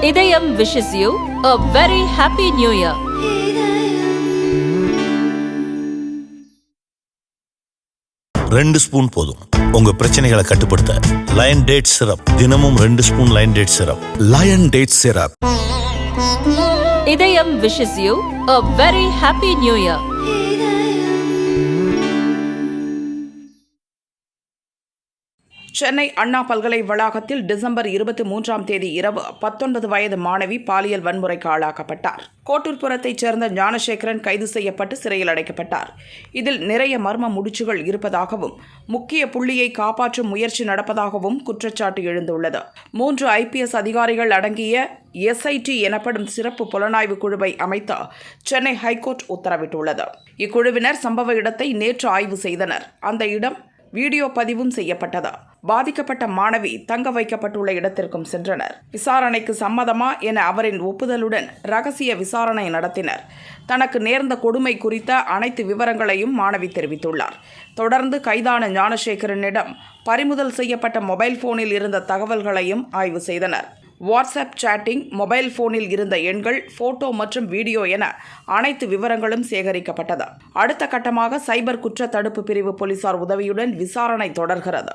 இதயம் wishes you a very happy new year. ரெண்டு spoon போதும் உங்க பிரச்சனைகளை கட்டுப்படுத்த. லயன் டேட் சிரப், தினமும் 2 ஸ்பூன் lion date syrup. Lion date syrup. Idhayam wishes you a very happy new year. Chennai Anna பல்கலை வளாகத்தில் டிசம்பர் 23ஆம் தேதி இரவு 19 வயது மாணவி பாலியல் வன்முறைக்கு ஆளாக்கப்பட்டார். கோட்டூர்புரத்தைச் சேர்ந்த ஞானசேகரன் கைது செய்யப்பட்டு சிறையில் அடைக்கப்பட்டார். இதில் நிறைய மர்ம முடிச்சுகள் இருப்பதாகவும் முக்கிய புள்ளியை காப்பாற்றும் முயற்சி நடப்பதாகவும் குற்றச்சாட்டு எழுந்துள்ளது. 3 IPS அதிகாரிகள் அடங்கிய SIT எனப்படும் சிறப்பு புலனாய்வு குழுவை அமைத்து சென்னை ஹைகோர்ட் உத்தரவிட்டுள்ளது. இக்குழுவினர் சம்பவ இடத்தை நேற்று ஆய்வு செய்தனர். அந்த இடம் வீடியோ பதிவும் செய்யப்பட்டது. பாதிக்கப்பட்ட மாணவி தங்க வைக்கப்பட்டுள்ள இடத்திற்கும் சென்றனர். விசாரணைக்கு சம்மதமா என அவரின் ஒப்புதலுடன் ரகசிய விசாரணை நடத்தினர். தனக்கு நேர்ந்த கொடுமை குறித்த அனைத்து விவரங்களையும் மாணவி தெரிவித்துள்ளார். தொடர்ந்து கைதான ஞானசேகரனிடம் பறிமுதல் செய்யப்பட்ட மொபைல் போனில் இருந்த தகவல்களையும் ஆய்வு செய்தனர். வாட்ஸ்அப் சாட்டிங், மொபைல் போனில் இருந்த எண்கள், போட்டோ மற்றும் வீடியோ என அனைத்து விவரங்களும் சேகரிக்கப்பட்டது. அடுத்த கட்டமாக சைபர் குற்ற தடுப்பு பிரிவு போலீசார் உதவியுடன் விசாரணை தொடர்கிறது.